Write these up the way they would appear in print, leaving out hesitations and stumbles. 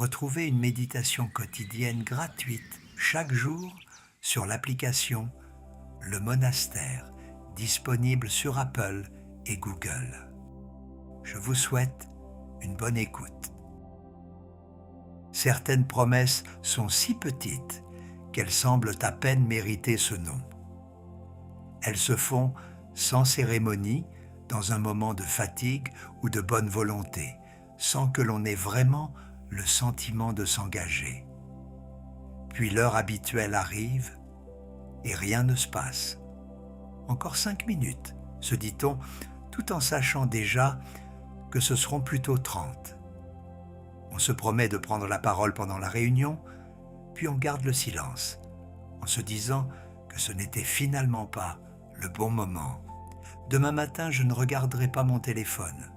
Retrouvez une méditation quotidienne gratuite chaque jour sur l'application Le Monastère, disponible sur Apple et Google. Je vous souhaite une bonne écoute. Certaines promesses sont si petites qu'elles semblent à peine mériter ce nom. Elles se font sans cérémonie, dans un moment de fatigue ou de bonne volonté, sans que l'on ait vraiment le sentiment de s'engager. Puis l'heure habituelle arrive et rien ne se passe. Encore 5 minutes, se dit-on, tout en sachant déjà que ce seront plutôt 30. On se promet de prendre la parole pendant la réunion, puis on garde le silence, en se disant que ce n'était finalement pas le bon moment. Demain matin, je ne regarderai pas mon téléphone.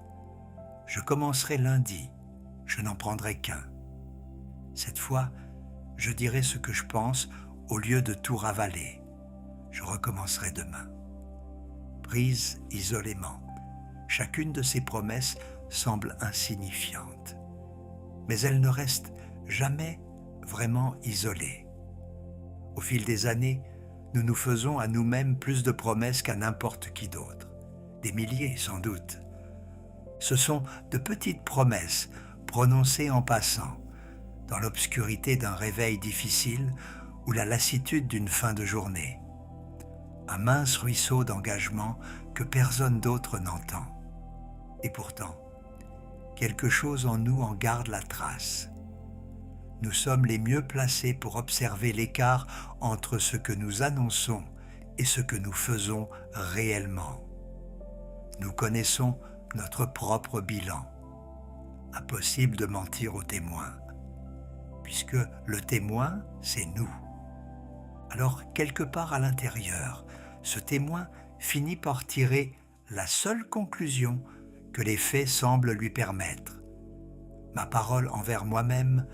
Je commencerai lundi, je n'en prendrai qu'un. Cette fois, je dirai ce que je pense au lieu de tout ravaler. Je recommencerai demain. Prise isolément, chacune de ces promesses semble insignifiante. Mais elles ne restent jamais vraiment isolées. Au fil des années, nous nous faisons à nous-mêmes plus de promesses qu'à n'importe qui d'autre. Des milliers sans doute. Ce sont de petites promesses prononcées en passant, dans l'obscurité d'un réveil difficile ou la lassitude d'une fin de journée. Un mince ruisseau d'engagement que personne d'autre n'entend. Et pourtant, quelque chose en nous en garde la trace. Nous sommes les mieux placés pour observer l'écart entre ce que nous annonçons et ce que nous faisons réellement. Nous connaissons notre propre bilan. Impossible de mentir au témoin, puisque le témoin, c'est nous. Alors, quelque part à l'intérieur, ce témoin finit par tirer la seule conclusion que les faits semblent lui permettre. Ma parole envers moi-même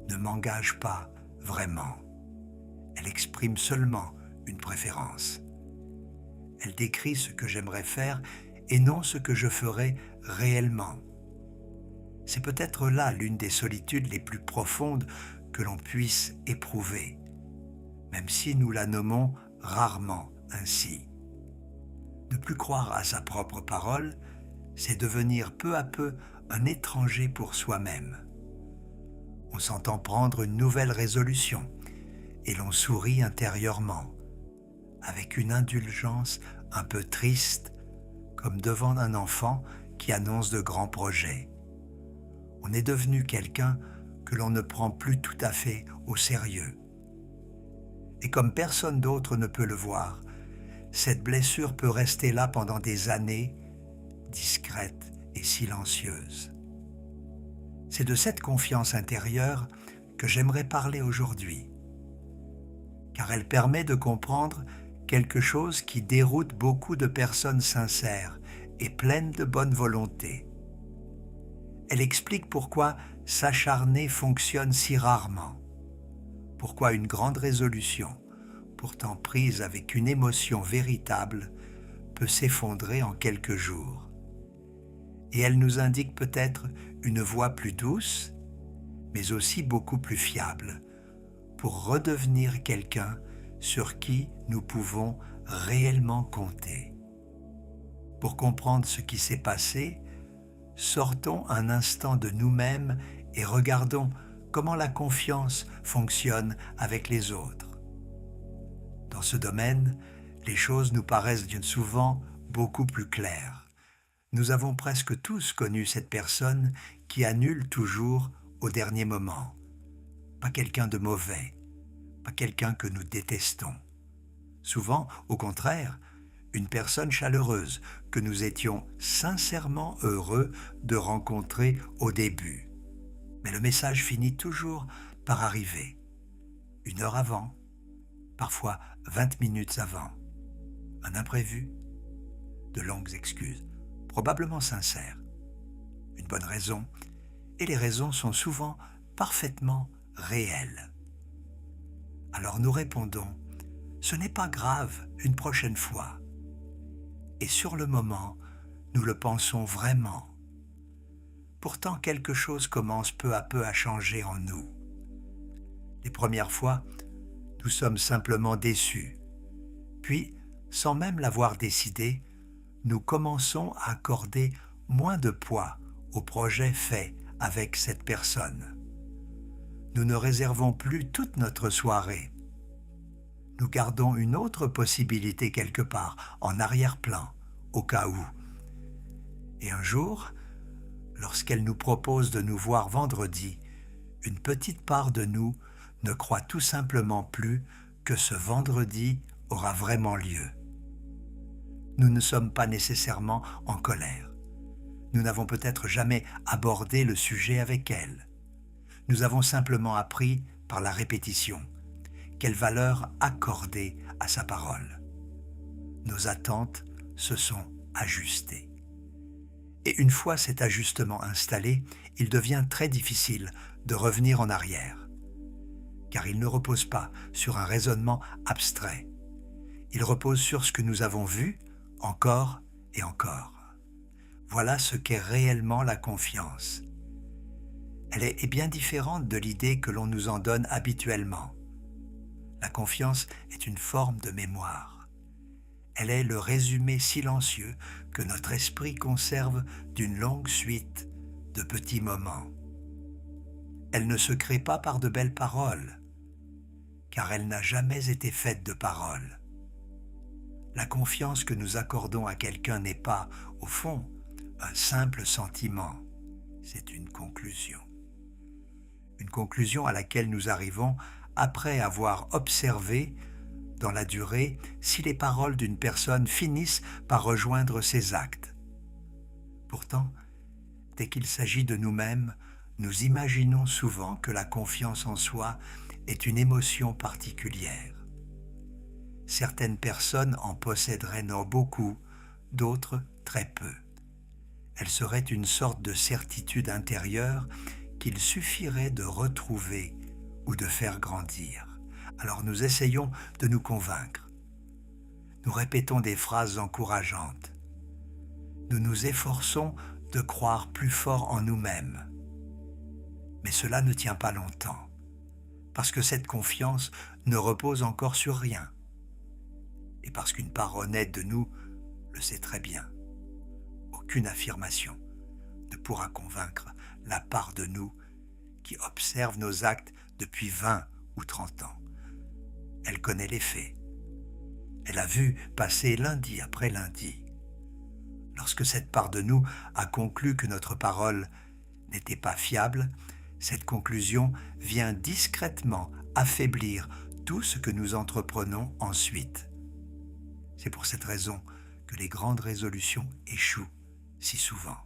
ne m'engage pas vraiment. Elle exprime seulement une préférence. Elle décrit ce que j'aimerais faire et non ce que je ferai réellement. C'est peut-être là l'une des solitudes les plus profondes que l'on puisse éprouver, même si nous la nommons rarement ainsi. Ne plus croire à sa propre parole, c'est devenir peu à peu un étranger pour soi-même. On s'entend prendre une nouvelle résolution et l'on sourit intérieurement, avec une indulgence un peu triste, comme devant un enfant qui annonce de grands projets. On est devenu quelqu'un que l'on ne prend plus tout à fait au sérieux. Et comme personne d'autre ne peut le voir, cette blessure peut rester là pendant des années, discrète et silencieuse. C'est de cette confiance intérieure que j'aimerais parler aujourd'hui, car elle permet de comprendre quelque chose qui déroute beaucoup de personnes sincères et pleines de bonne volonté. Elle explique pourquoi s'acharner fonctionne si rarement, pourquoi une grande résolution, pourtant prise avec une émotion véritable, peut s'effondrer en quelques jours. Et elle nous indique peut-être une voie plus douce, mais aussi beaucoup plus fiable, pour redevenir quelqu'un sur qui nous pouvons réellement compter. Pour comprendre ce qui s'est passé, sortons un instant de nous-mêmes et regardons comment la confiance fonctionne avec les autres. Dans ce domaine, les choses nous paraissent bien souvent beaucoup plus claires. Nous avons presque tous connu cette personne qui annule toujours au dernier moment. Pas quelqu'un de mauvais, pas quelqu'un que nous détestons. Souvent, au contraire, une personne chaleureuse que nous étions sincèrement heureux de rencontrer au début. Mais le message finit toujours par arriver. 1 heure avant, parfois 20 minutes avant. Un imprévu, de longues excuses, probablement sincères. Une bonne raison, et les raisons sont souvent parfaitement réelles. Alors nous répondons, ce n'est pas grave une prochaine fois. Et sur le moment, nous le pensons vraiment. Pourtant, quelque chose commence peu à peu à changer en nous. Les premières fois, nous sommes simplement déçus. Puis, sans même l'avoir décidé, nous commençons à accorder moins de poids au projet fait avec cette personne. Nous ne réservons plus toute notre soirée. Nous gardons une autre possibilité quelque part, en arrière-plan, au cas où. Et un jour, lorsqu'elle nous propose de nous voir vendredi, une petite part de nous ne croit tout simplement plus que ce vendredi aura vraiment lieu. Nous ne sommes pas nécessairement en colère. Nous n'avons peut-être jamais abordé le sujet avec elle. Nous avons simplement appris, par la répétition, quelle valeur accorder à sa parole. Nos attentes se sont ajustées. Et une fois cet ajustement installé, il devient très difficile de revenir en arrière. Car il ne repose pas sur un raisonnement abstrait. Il repose sur ce que nous avons vu encore et encore. Voilà ce qu'est réellement la confiance. Elle est bien différente de l'idée que l'on nous en donne habituellement. La confiance est une forme de mémoire. Elle est le résumé silencieux que notre esprit conserve d'une longue suite de petits moments. Elle ne se crée pas par de belles paroles, car elle n'a jamais été faite de paroles. La confiance que nous accordons à quelqu'un n'est pas, au fond, un simple sentiment, c'est une conclusion. Une conclusion à laquelle nous arrivons après avoir observé, dans la durée, si les paroles d'une personne finissent par rejoindre ses actes. Pourtant, dès qu'il s'agit de nous-mêmes, nous imaginons souvent que la confiance en soi est une émotion particulière. Certaines personnes en posséderaient beaucoup, d'autres très peu. Elle serait une sorte de certitude intérieure qu'il suffirait de retrouver ou de faire grandir. Alors nous essayons de nous convaincre. Nous répétons des phrases encourageantes. Nous nous efforçons de croire plus fort en nous-mêmes. Mais cela ne tient pas longtemps, parce que cette confiance ne repose encore sur rien. Et parce qu'une part honnête de nous le sait très bien. Aucune affirmation ne pourra convaincre la part de nous qui observe nos actes depuis 20 ou 30 ans. Elle connaît les faits. Elle a vu passer lundi après lundi. Lorsque cette part de nous a conclu que notre parole n'était pas fiable, cette conclusion vient discrètement affaiblir tout ce que nous entreprenons ensuite. C'est pour cette raison que les grandes résolutions échouent si souvent.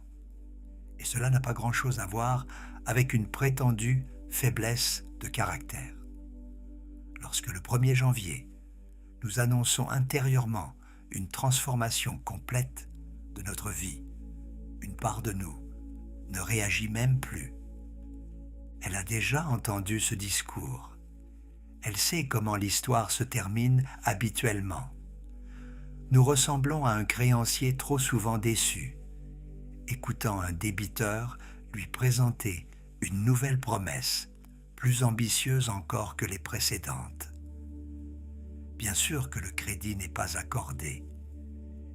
Et cela n'a pas grand-chose à voir avec une prétendue faiblesse de caractère. Lorsque le 1er janvier, nous annonçons intérieurement une transformation complète de notre vie, une part de nous ne réagit même plus. Elle a déjà entendu ce discours. Elle sait comment l'histoire se termine habituellement. Nous ressemblons à un créancier trop souvent déçu, écoutant un débiteur lui présenter une nouvelle promesse, plus ambitieuse encore que les précédentes. Bien sûr que le crédit n'est pas accordé.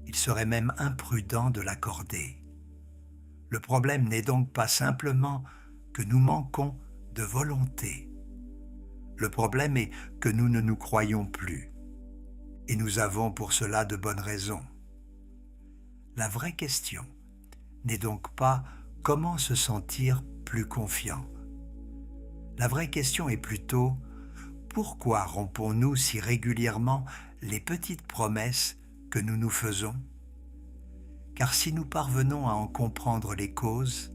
Il serait même imprudent de l'accorder. Le problème n'est donc pas simplement que nous manquons de volonté. Le problème est que nous ne nous croyons plus. Et nous avons pour cela de bonnes raisons. La vraie question n'est donc pas comment se sentir plus confiant. La vraie question est plutôt pourquoi rompons-nous si régulièrement les petites promesses que nous nous faisons? Car si nous parvenons à en comprendre les causes,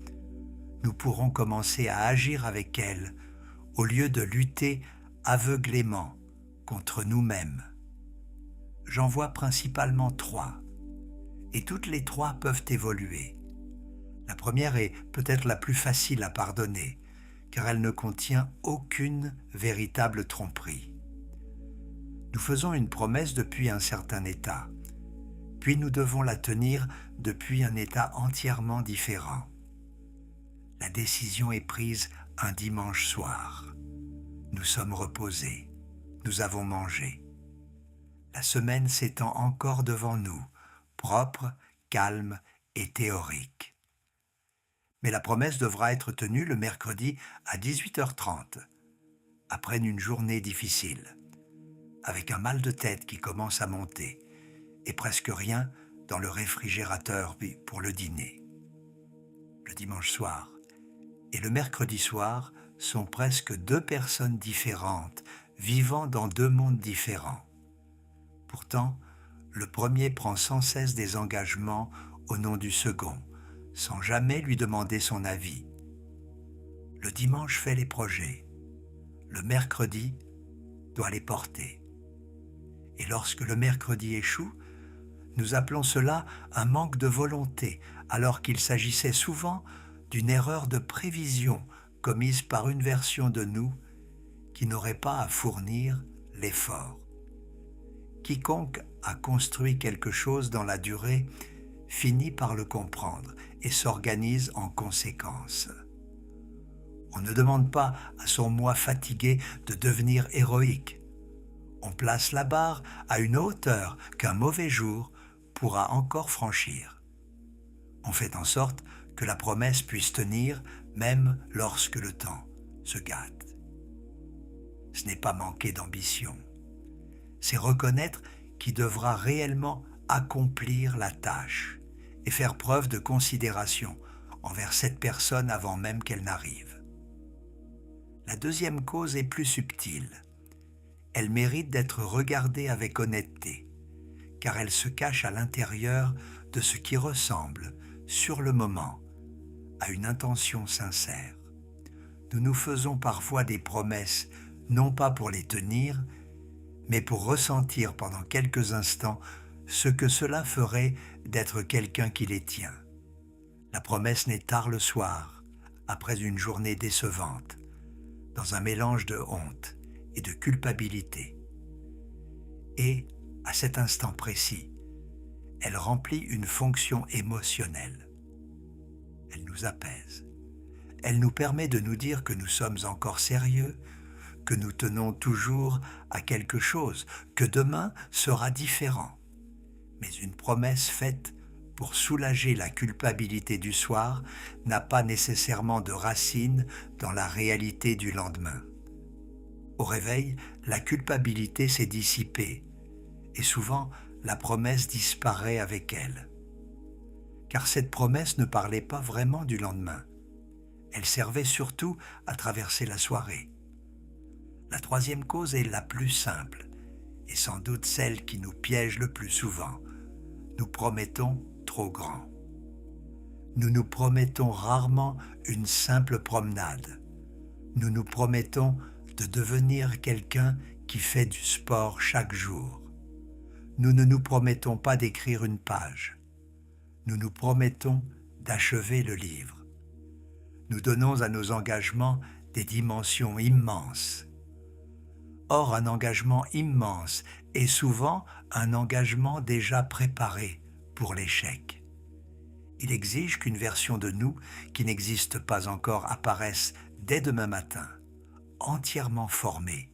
nous pourrons commencer à agir avec elles au lieu de lutter aveuglément contre nous-mêmes. J'en vois principalement 3, et toutes les 3 peuvent évoluer. La première est peut-être la plus facile à pardonner, car elle ne contient aucune véritable tromperie. Nous faisons une promesse depuis un certain état, puis nous devons la tenir depuis un état entièrement différent. La décision est prise un dimanche soir. Nous sommes reposés, nous avons mangé. La semaine s'étend encore devant nous, propre, calme et théorique. Mais la promesse devra être tenue le mercredi à 18h30, après une journée difficile, avec un mal de tête qui commence à monter et presque rien dans le réfrigérateur pour le dîner. Le dimanche soir et le mercredi soir sont presque deux personnes différentes, vivant dans deux mondes différents. Pourtant, le premier prend sans cesse des engagements au nom du second, sans jamais lui demander son avis. Le dimanche fait les projets, le mercredi doit les porter. Et lorsque le mercredi échoue, nous appelons cela un manque de volonté, alors qu'il s'agissait souvent d'une erreur de prévision commise par une version de nous qui n'aurait pas à fournir l'effort. Quiconque a construit quelque chose dans la durée finit par le comprendre et s'organise en conséquence. On ne demande pas à son moi fatigué de devenir héroïque. On place la barre à une hauteur qu'un mauvais jour pourra encore franchir. On fait en sorte que la promesse puisse tenir même lorsque le temps se gâte. Ce n'est pas manquer d'ambition. C'est reconnaître qui devra réellement accomplir la tâche et faire preuve de considération envers cette personne avant même qu'elle n'arrive. La deuxième cause est plus subtile. Elle mérite d'être regardée avec honnêteté, car elle se cache à l'intérieur de ce qui ressemble, sur le moment, à une intention sincère. Nous nous faisons parfois des promesses, non pas pour les tenir, mais pour ressentir pendant quelques instants ce que cela ferait d'être quelqu'un qui les tient. La promesse naît tard le soir, après une journée décevante, dans un mélange de honte et de culpabilité. Et, à cet instant précis, elle remplit une fonction émotionnelle. Elle nous apaise. Elle nous permet de nous dire que nous sommes encore sérieux, que nous tenons toujours à quelque chose, que demain sera différent. Mais une promesse faite pour soulager la culpabilité du soir n'a pas nécessairement de racine dans la réalité du lendemain. Au réveil, la culpabilité s'est dissipée et souvent la promesse disparaît avec elle. Car cette promesse ne parlait pas vraiment du lendemain. Elle servait surtout à traverser la soirée. La troisième cause est la plus simple et sans doute celle qui nous piège le plus souvent. Nous promettons trop grand. Nous nous promettons rarement une simple promenade. Nous nous promettons de devenir quelqu'un qui fait du sport chaque jour. Nous ne nous promettons pas d'écrire une page. Nous nous promettons d'achever le livre. Nous donnons à nos engagements des dimensions immenses. Or, un engagement immense est souvent un engagement déjà préparé pour l'échec. Il exige qu'une version de nous qui n'existe pas encore apparaisse dès demain matin, entièrement formée,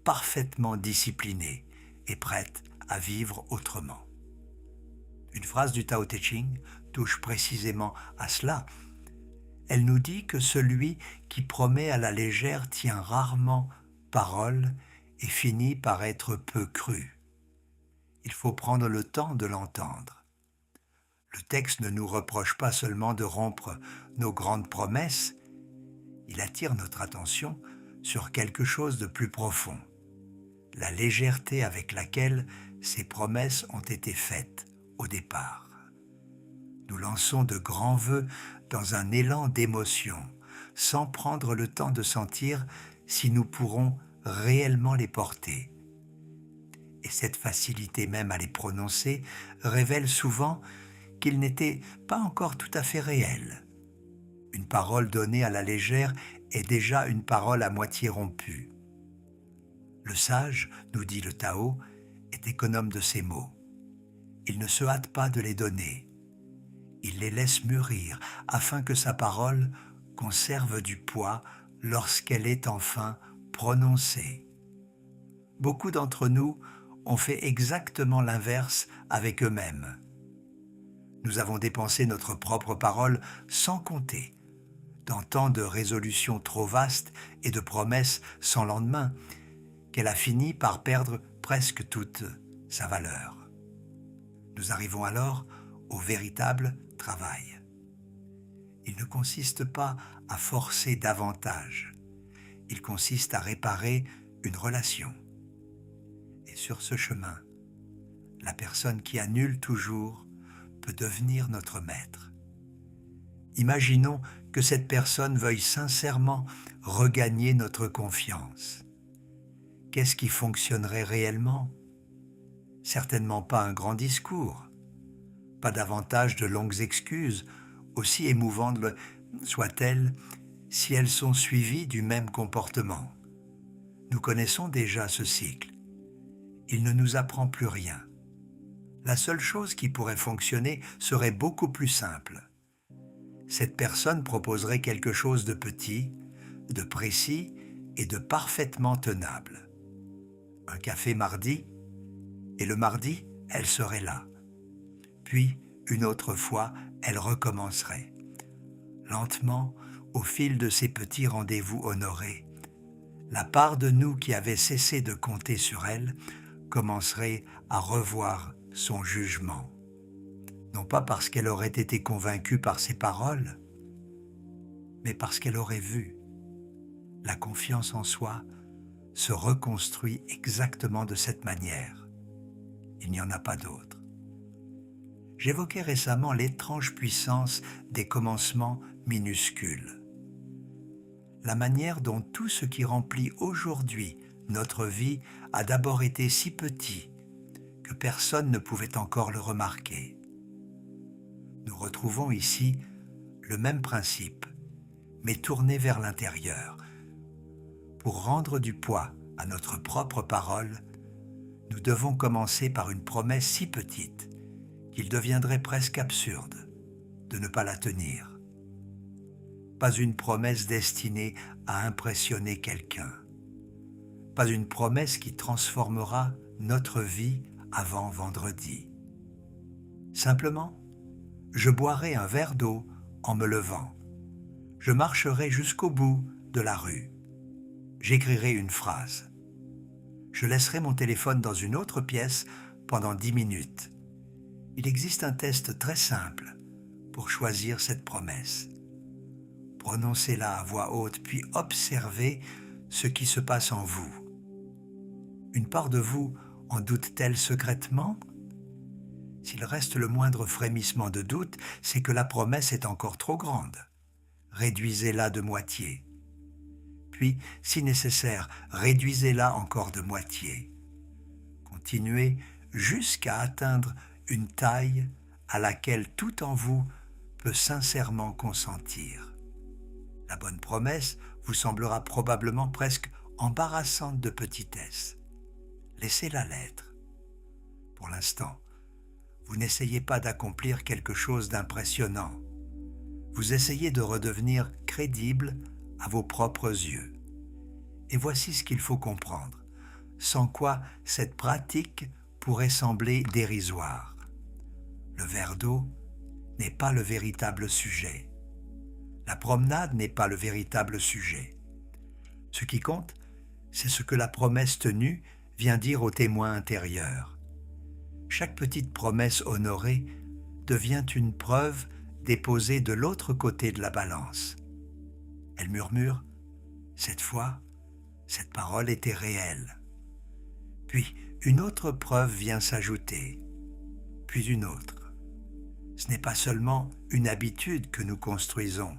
parfaitement disciplinée et prête à vivre autrement. Une phrase du Tao Te Ching touche précisément à cela. Elle nous dit que celui qui promet à la légère tient rarement parole et finit par être peu cru. Il faut prendre le temps de l'entendre. Le texte ne nous reproche pas seulement de rompre nos grandes promesses, il attire notre attention sur quelque chose de plus profond, la légèreté avec laquelle ces promesses ont été faites au départ. Nous lançons de grands vœux dans un élan d'émotion, sans prendre le temps de sentir si nous pourrons réellement les porter. Et cette facilité même à les prononcer révèle souvent qu'ils n'étaient pas encore tout à fait réels. Une parole donnée à la légère est déjà une parole à moitié rompue. Le sage, nous dit le Tao, est économe de ses mots. Il ne se hâte pas de les donner. Il les laisse mûrir afin que sa parole conserve du poids lorsqu'elle est enfin prononcée. Beaucoup d'entre nous ont fait exactement l'inverse avec eux-mêmes. Nous avons dépensé notre propre parole sans compter, dans tant de résolutions trop vastes et de promesses sans lendemain, qu'elle a fini par perdre presque toute sa valeur. Nous arrivons alors au véritable travail. Il ne consiste pas à forcer davantage, il consiste à réparer une relation. Et sur ce chemin, la personne qui annule toujours peut devenir notre maître. Imaginons que cette personne veuille sincèrement regagner notre confiance. Qu'est-ce qui fonctionnerait réellement? Certainement pas un grand discours, pas davantage de longues excuses, aussi émouvantes soient-elles, si elles sont suivies du même comportement. Nous connaissons déjà ce cycle. Il ne nous apprend plus rien. La seule chose qui pourrait fonctionner serait beaucoup plus simple. Cette personne proposerait quelque chose de petit, de précis et de parfaitement tenable. Un café mardi, et le mardi, elle serait là. Puis, une autre fois, elle recommencerait. Lentement, au fil de ces petits rendez-vous honorés, la part de nous qui avait cessé de compter sur elle commencerait à revoir son jugement. Non pas parce qu'elle aurait été convaincue par ses paroles, mais parce qu'elle aurait vu. La confiance en soi se reconstruit exactement de cette manière. Il n'y en a pas d'autre. J'évoquais récemment l'étrange puissance des commencements minuscules. La manière dont tout ce qui remplit aujourd'hui notre vie a d'abord été si petit que personne ne pouvait encore le remarquer. Nous retrouvons ici le même principe, mais tourné vers l'intérieur. Pour rendre du poids à notre propre parole, nous devons commencer par une promesse si petite qu'il deviendrait presque absurde de ne pas la tenir. Pas une promesse destinée à impressionner quelqu'un. Pas une promesse qui transformera notre vie avant vendredi. Simplement, je boirai un verre d'eau en me levant. Je marcherai jusqu'au bout de la rue. J'écrirai une phrase. Je laisserai mon téléphone dans une autre pièce pendant 10 minutes. Il existe un test très simple pour choisir cette promesse. Prononcez-la à voix haute, puis observez ce qui se passe en vous. Une part de vous en doute-t-elle secrètement? S'il reste le moindre frémissement de doute, c'est que la promesse est encore trop grande. Réduisez-la de moitié. Puis, si nécessaire, réduisez-la encore de moitié. Continuez jusqu'à atteindre une taille à laquelle tout en vous peut sincèrement consentir. La bonne promesse vous semblera probablement presque embarrassante de petitesse. Laissez-la l'être. Pour l'instant, vous n'essayez pas d'accomplir quelque chose d'impressionnant. Vous essayez de redevenir crédible à vos propres yeux. Et voici ce qu'il faut comprendre, sans quoi cette pratique pourrait sembler dérisoire. Le verre d'eau n'est pas le véritable sujet. La promenade n'est pas le véritable sujet. Ce qui compte, c'est ce que la promesse tenue vient dire au témoin intérieur. Chaque petite promesse honorée devient une preuve déposée de l'autre côté de la balance. Elle murmure « Cette fois, cette parole était réelle. » Puis une autre preuve vient s'ajouter, puis une autre. Ce n'est pas seulement une habitude que nous construisons,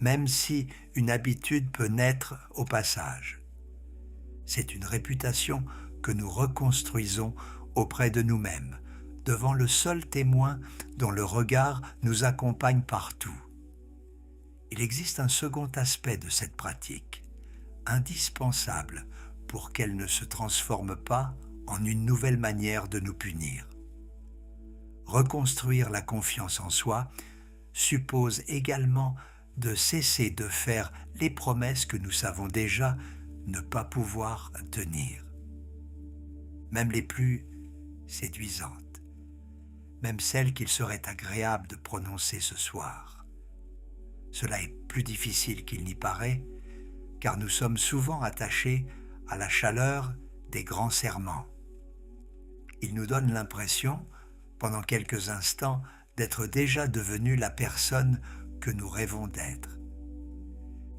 même si une habitude peut naître au passage. C'est une réputation que nous reconstruisons auprès de nous-mêmes, devant le seul témoin dont le regard nous accompagne partout. Il existe un second aspect de cette pratique, indispensable pour qu'elle ne se transforme pas en une nouvelle manière de nous punir. Reconstruire la confiance en soi suppose également de cesser de faire les promesses que nous savons déjà ne pas pouvoir tenir, même les plus séduisantes, même celles qu'il serait agréable de prononcer ce soir. Cela est plus difficile qu'il n'y paraît, car nous sommes souvent attachés à la chaleur des grands serments. Ils nous donnent l'impression, pendant quelques instants, d'être déjà devenus la personne que nous rêvons d'être.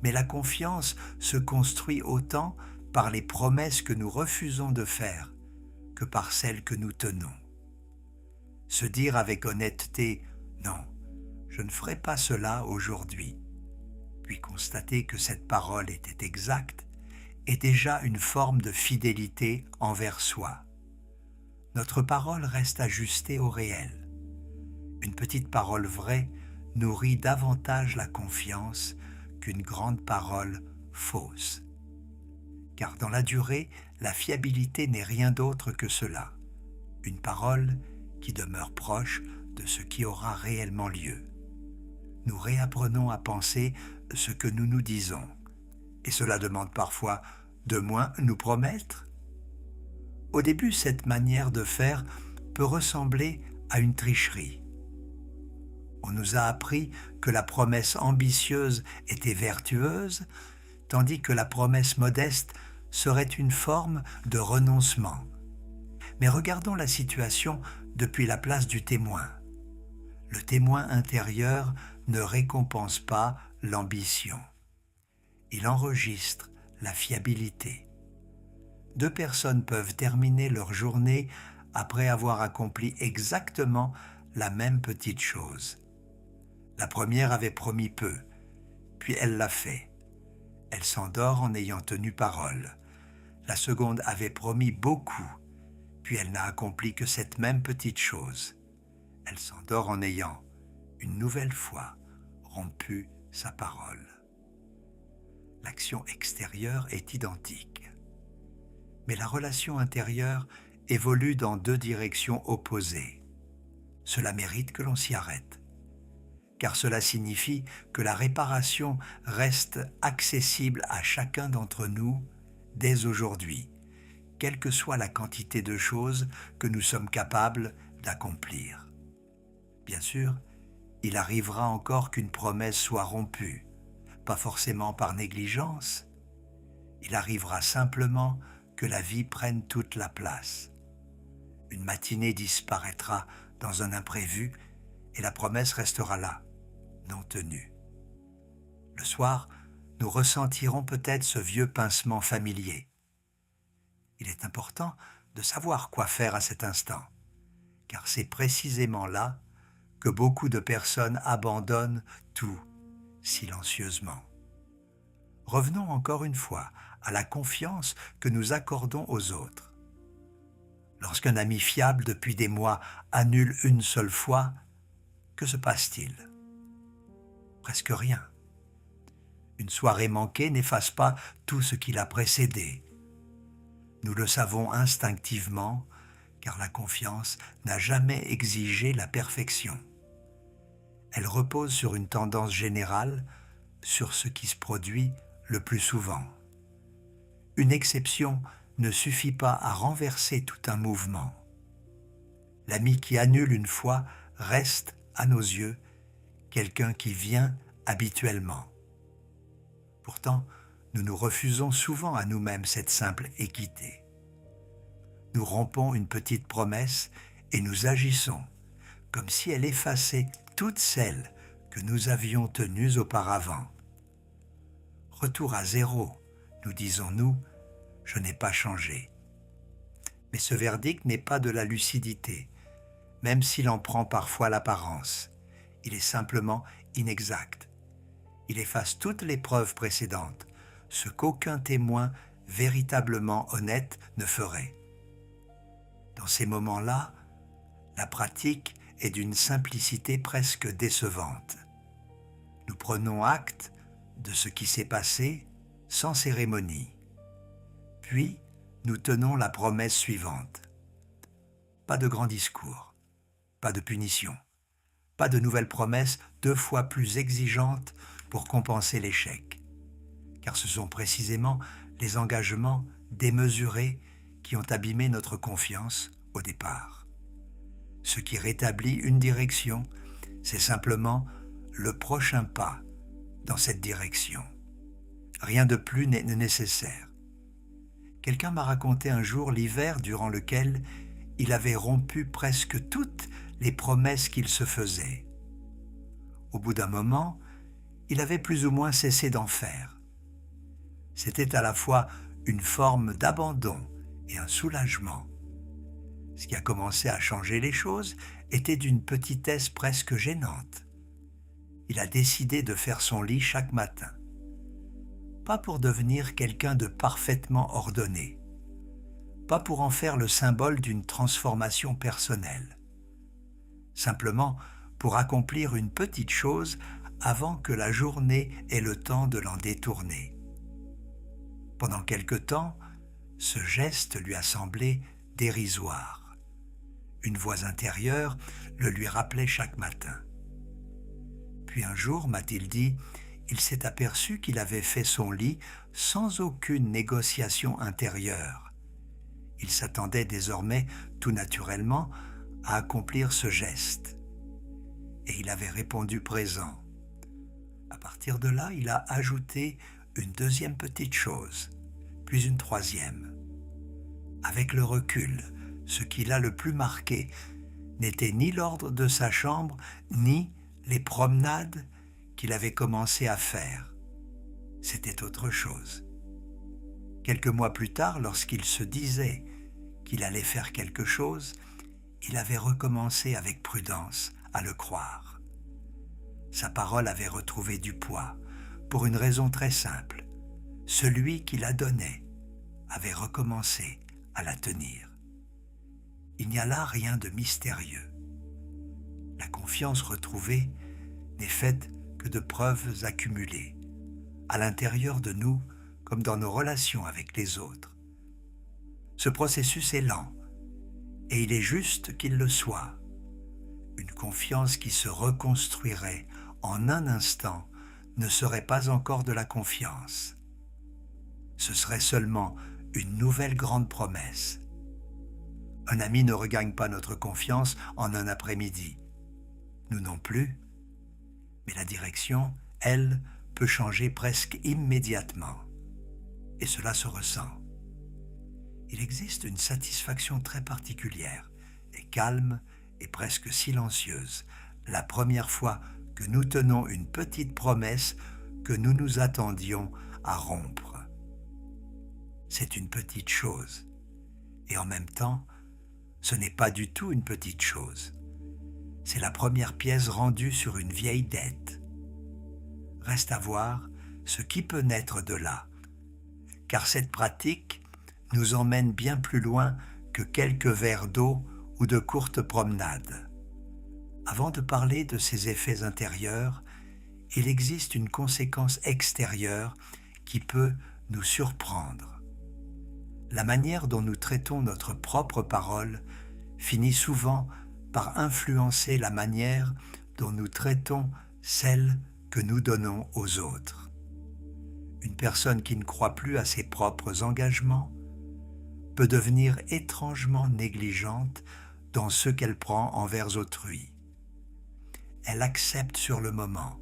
Mais la confiance se construit autant par les promesses que nous refusons de faire que par celles que nous tenons. Se dire avec honnêteté « Non, je ne ferai pas cela aujourd'hui », puis constater que cette parole était exacte, est déjà une forme de fidélité envers soi. Notre parole reste ajustée au réel. Une petite parole vraie nourrit davantage la confiance qu'une grande parole fausse. Car dans la durée, la fiabilité n'est rien d'autre que cela, une parole qui demeure proche de ce qui aura réellement lieu. Nous réapprenons à penser ce que nous nous disons, et cela demande parfois de moins nous promettre. Au début, cette manière de faire peut ressembler à une tricherie. On nous a appris que la promesse ambitieuse était vertueuse, tandis que la promesse modeste serait une forme de renoncement. Mais regardons la situation depuis la place du témoin. Le témoin intérieur ne récompense pas l'ambition. Il enregistre la fiabilité. Deux personnes peuvent terminer leur journée après avoir accompli exactement la même petite chose. La première avait promis peu, puis elle l'a fait. Elle s'endort en ayant tenu parole. La seconde avait promis beaucoup, puis elle n'a accompli que cette même petite chose. Elle s'endort en ayant, une nouvelle fois, rompu sa parole. L'action extérieure est identique, mais la relation intérieure évolue dans deux directions opposées. Cela mérite que l'on s'y arrête, car cela signifie que la réparation reste accessible à chacun d'entre nous dès aujourd'hui, quelle que soit la quantité de choses que nous sommes capables d'accomplir. Bien sûr, il arrivera encore qu'une promesse soit rompue, pas forcément par négligence. Il arrivera simplement que la vie prenne toute la place. Une matinée disparaîtra dans un imprévu et la promesse restera là, non tenue. Le soir, nous ressentirons peut-être ce vieux pincement familier. Il est important de savoir quoi faire à cet instant, car c'est précisément là que beaucoup de personnes abandonnent tout silencieusement. Revenons encore une fois à la confiance que nous accordons aux autres. Lorsqu'un ami fiable depuis des mois annule une seule fois, que se passe-t-il? Presque rien. Une soirée manquée n'efface pas tout ce qui l'a précédé. Nous le savons instinctivement, car la confiance n'a jamais exigé la perfection. Elle repose sur une tendance générale, sur ce qui se produit le plus souvent. Une exception ne suffit pas à renverser tout un mouvement. L'ami qui annule une fois reste, à nos yeux, quelqu'un qui vient habituellement. Pourtant, nous nous refusons souvent à nous-mêmes cette simple équité. Nous rompons une petite promesse et nous agissons comme si elle effaçait toutes celles que nous avions tenues auparavant. Retour à zéro, nous disons-nous, je n'ai pas changé. Mais ce verdict n'est pas de la lucidité, même s'il en prend parfois l'apparence. Il est simplement inexact. Il efface toutes les preuves précédentes, ce qu'aucun témoin véritablement honnête ne ferait. Dans ces moments-là, la pratique est d'une simplicité presque décevante. Nous prenons acte de ce qui s'est passé sans cérémonie. Puis, nous tenons la promesse suivante. Pas de grand discours, pas de punition, pas de nouvelles promesses 2 fois plus exigeantes pour compenser l'échec, car ce sont précisément les engagements démesurés qui ont abîmé notre confiance au départ. Ce qui rétablit une direction, c'est simplement le prochain pas dans cette direction. Rien de plus n'est nécessaire. Quelqu'un m'a raconté un jour l'hiver durant lequel il avait rompu presque toutes les promesses qu'il se faisait. Au bout d'un moment, il avait plus ou moins cessé d'en faire. C'était à la fois une forme d'abandon et un soulagement. Ce qui a commencé à changer les choses était d'une petitesse presque gênante. Il a décidé de faire son lit chaque matin. Pas pour devenir quelqu'un de parfaitement ordonné, pas pour en faire le symbole d'une transformation personnelle, simplement pour accomplir une petite chose avant que la journée ait le temps de l'en détourner. Pendant quelque temps, ce geste lui a semblé dérisoire. Une voix intérieure le lui rappelait chaque matin. Puis un jour, m'a-t-il dit, il s'est aperçu qu'il avait fait son lit sans aucune négociation intérieure. Il s'attendait désormais, tout naturellement, à accomplir ce geste. Et il avait répondu présent. À partir de là, il a ajouté une deuxième petite chose, puis une troisième. Avec le recul, ce qui l'a le plus marqué n'était ni l'ordre de sa chambre, ni les promenades qu'il avait commencé à faire. C'était autre chose. Quelques mois plus tard, lorsqu'il se disait qu'il allait faire quelque chose, il avait recommencé avec prudence à le croire. Sa parole avait retrouvé du poids, pour une raison très simple. Celui qui la donnait avait recommencé à la tenir. Il n'y a là rien de mystérieux. La confiance retrouvée n'est faite que de preuves accumulées, à l'intérieur de nous comme dans nos relations avec les autres. Ce processus est lent, et il est juste qu'il le soit. Une confiance qui se reconstruirait en un instant ne serait pas encore de la confiance. Ce serait seulement une nouvelle grande promesse. Un ami ne regagne pas notre confiance en un après-midi. Nous non plus. Mais la direction, elle, peut changer presque immédiatement. Et cela se ressent. Il existe une satisfaction très particulière, et calme et presque silencieuse, la première fois que nous tenons une petite promesse que nous nous attendions à rompre. C'est une petite chose, et en même temps, ce n'est pas du tout une petite chose. C'est la première pièce rendue sur une vieille dette. Reste à voir ce qui peut naître de là, car cette pratique nous emmène bien plus loin que quelques verres d'eau ou de courtes promenades. Avant de parler de ces effets intérieurs, il existe une conséquence extérieure qui peut nous surprendre. La manière dont nous traitons notre propre parole finit souvent par influencer la manière dont nous traitons celle que nous donnons aux autres. Une personne qui ne croit plus à ses propres engagements peut devenir étrangement négligente dans ce qu'elle prend envers autrui. Elle accepte sur le moment,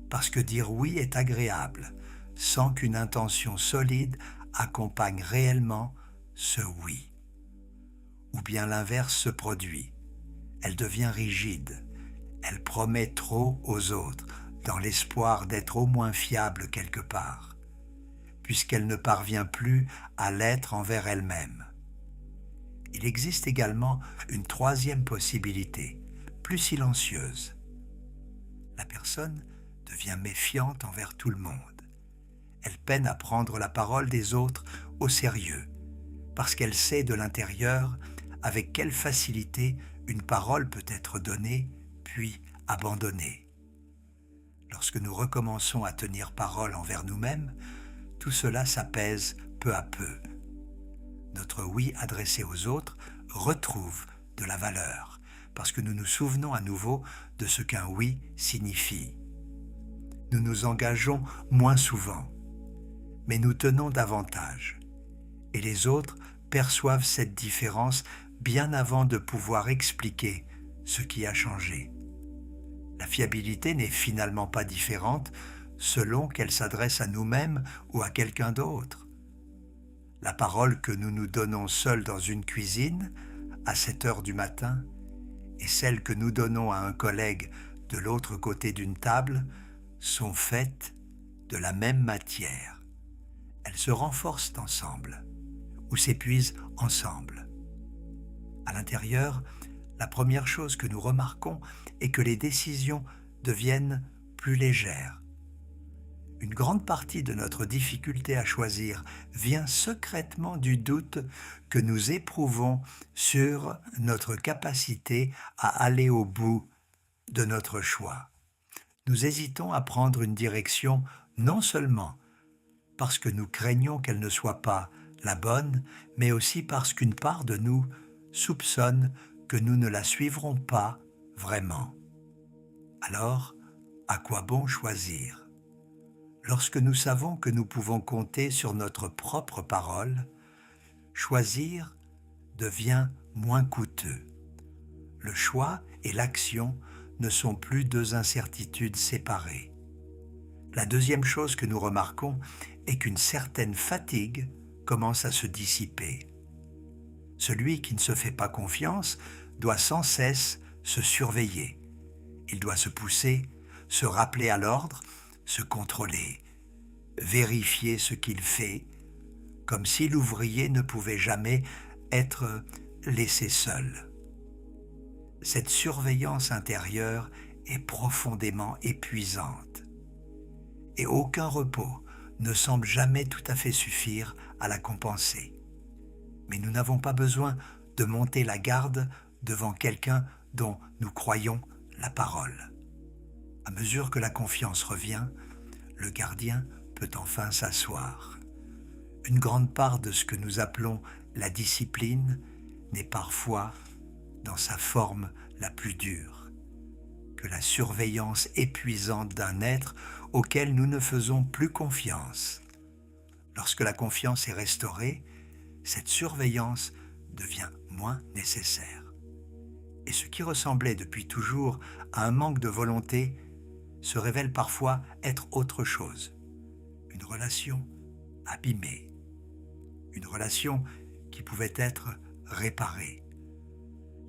parce que dire oui est agréable, sans qu'une intention solide accompagne réellement ce oui. Ou bien l'inverse se produit. Elle devient rigide. Elle promet trop aux autres, dans l'espoir d'être au moins fiable quelque part, puisqu'elle ne parvient plus à l'être envers elle-même. Il existe également une troisième possibilité, plus silencieuse. La personne devient méfiante envers tout le monde. Elle peine à prendre la parole des autres au sérieux, parce qu'elle sait de l'intérieur avec quelle facilité une parole peut être donnée, puis abandonnée. Lorsque nous recommençons à tenir parole envers nous-mêmes, tout cela s'apaise peu à peu. Notre oui adressé aux autres retrouve de la valeur, parce que nous nous souvenons à nouveau de ce qu'un oui signifie. nous nous engageons moins souvent, mais nous tenons davantage. Et les autres perçoivent cette différence bien avant de pouvoir expliquer ce qui a changé. La fiabilité n'est finalement pas différente selon qu'elle s'adresse à nous-mêmes ou à quelqu'un d'autre. La parole que nous nous donnons seuls dans une cuisine, à 7 heures du matin, et celle que nous donnons à un collègue de l'autre côté d'une table sont faites de la même matière. Elles se renforcent ensemble ou s'épuisent ensemble. À l'intérieur, la première chose que nous remarquons est que les décisions deviennent plus légères. Une grande partie de notre difficulté à choisir vient secrètement du doute que nous éprouvons sur notre capacité à aller au bout de notre choix. Nous hésitons à prendre une direction non seulement parce que nous craignons qu'elle ne soit pas la bonne, mais aussi parce qu'une part de nous soupçonne que nous ne la suivrons pas vraiment. Alors, à quoi bon choisir ? Lorsque nous savons que nous pouvons compter sur notre propre parole, choisir devient moins coûteux. Le choix et l'action ne sont plus deux incertitudes séparées. La deuxième chose que nous remarquons est qu'une certaine fatigue commence à se dissiper. Celui qui ne se fait pas confiance doit sans cesse se surveiller. Il doit se pousser, se rappeler à l'ordre, se contrôler, vérifier ce qu'il fait, comme si l'ouvrier ne pouvait jamais être laissé seul. Cette surveillance intérieure est profondément épuisante et aucun repos ne semble jamais tout à fait suffire à la compenser. Mais nous n'avons pas besoin de monter la garde devant quelqu'un dont nous croyons la parole. À mesure que la confiance revient, le gardien peut enfin s'asseoir. Une grande part de ce que nous appelons la discipline n'est parfois dans sa forme la plus dure que la surveillance épuisante d'un être auquel nous ne faisons plus confiance. Lorsque la confiance est restaurée, cette surveillance devient moins nécessaire. Et ce qui ressemblait depuis toujours à un manque de volonté se révèle parfois être autre chose. Une relation abîmée. Une relation qui pouvait être réparée.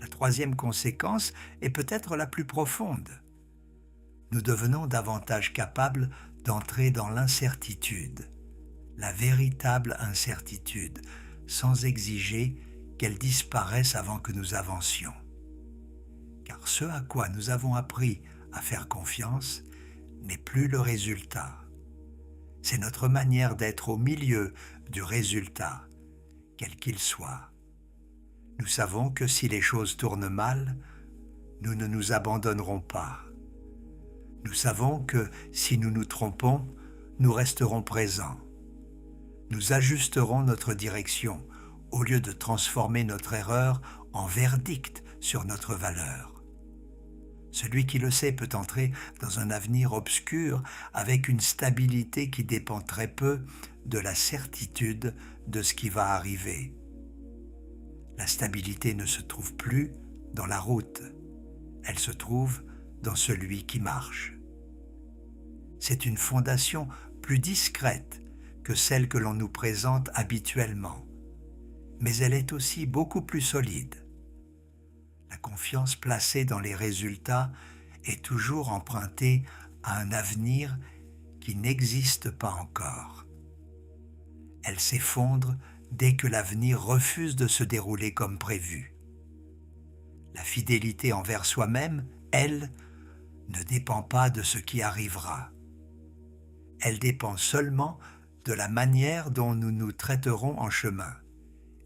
La troisième conséquence est peut-être la plus profonde. Nous devenons davantage capables d'entrer dans l'incertitude, la véritable incertitude, sans exiger qu'elle disparaisse avant que nous avancions. Car ce à quoi nous avons appris à faire confiance n'est plus le résultat. C'est notre manière d'être au milieu du résultat, quel qu'il soit. Nous savons que si les choses tournent mal, nous ne nous abandonnerons pas. Nous savons que si nous nous trompons, nous resterons présents. Nous ajusterons notre direction au lieu de transformer notre erreur en verdict sur notre valeur. Celui qui le sait peut entrer dans un avenir obscur avec une stabilité qui dépend très peu de la certitude de ce qui va arriver. La stabilité ne se trouve plus dans la route, elle se trouve dans celui qui marche. C'est une fondation plus discrète que celle que l'on nous présente habituellement, mais elle est aussi beaucoup plus solide. La confiance placée dans les résultats est toujours empruntée à un avenir qui n'existe pas encore. Elle s'effondre dès que l'avenir refuse de se dérouler comme prévu. La fidélité envers soi-même, elle, ne dépend pas de ce qui arrivera. Elle dépend seulement de la manière dont nous nous traiterons en chemin,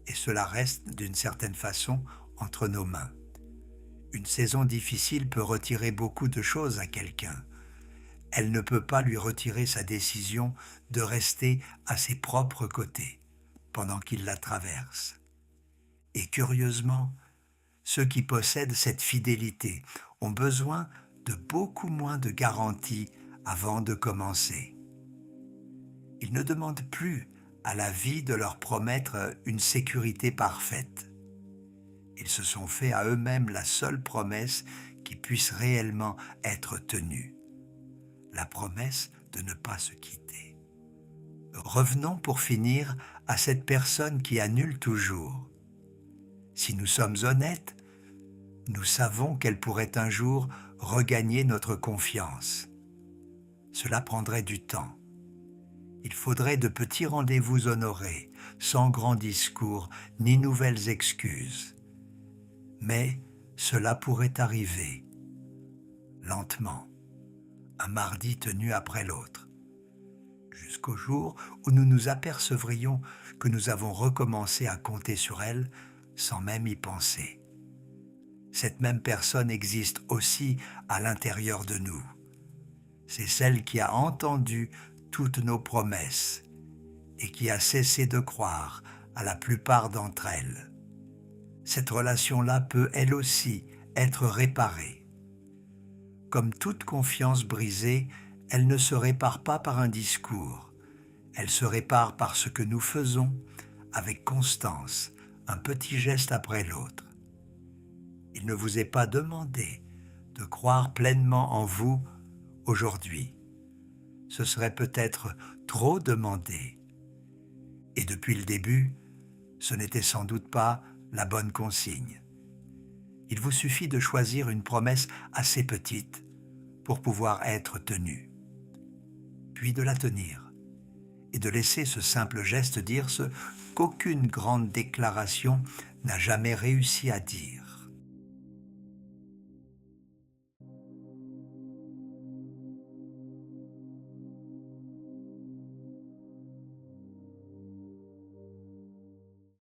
et cela reste d'une certaine façon entre nos mains. Une saison difficile peut retirer beaucoup de choses à quelqu'un. Elle ne peut pas lui retirer sa décision de rester à ses propres côtés pendant qu'il la traverse. Et curieusement, ceux qui possèdent cette fidélité ont besoin de beaucoup moins de garanties avant de commencer. Ils ne demandent plus à la vie de leur promettre une sécurité parfaite. Ils se sont fait à eux-mêmes la seule promesse qui puisse réellement être tenue, la promesse de ne pas se quitter. Revenons pour finir à cette personne qui annule toujours. Si nous sommes honnêtes, nous savons qu'elle pourrait un jour regagner notre confiance. Cela prendrait du temps. Il faudrait de petits rendez-vous honorés, sans grands discours ni nouvelles excuses. Mais cela pourrait arriver, lentement, un mardi tenu après l'autre, jusqu'au jour où nous nous apercevrions que nous avons recommencé à compter sur elle sans même y penser. Cette même personne existe aussi à l'intérieur de nous. C'est celle qui a entendu toutes nos promesses et qui a cessé de croire à la plupart d'entre elles. Cette relation-là peut, elle aussi, être réparée. Comme toute confiance brisée, elle ne se répare pas par un discours. Elle se répare par ce que nous faisons avec constance, un petit geste après l'autre. Il ne vous est pas demandé de croire pleinement en vous aujourd'hui. Ce serait peut-être trop demandé. Et depuis le début, ce n'était sans doute pas la bonne consigne. Il vous suffit de choisir une promesse assez petite pour pouvoir être tenue, puis de la tenir et de laisser ce simple geste dire ce qu'aucune grande déclaration n'a jamais réussi à dire.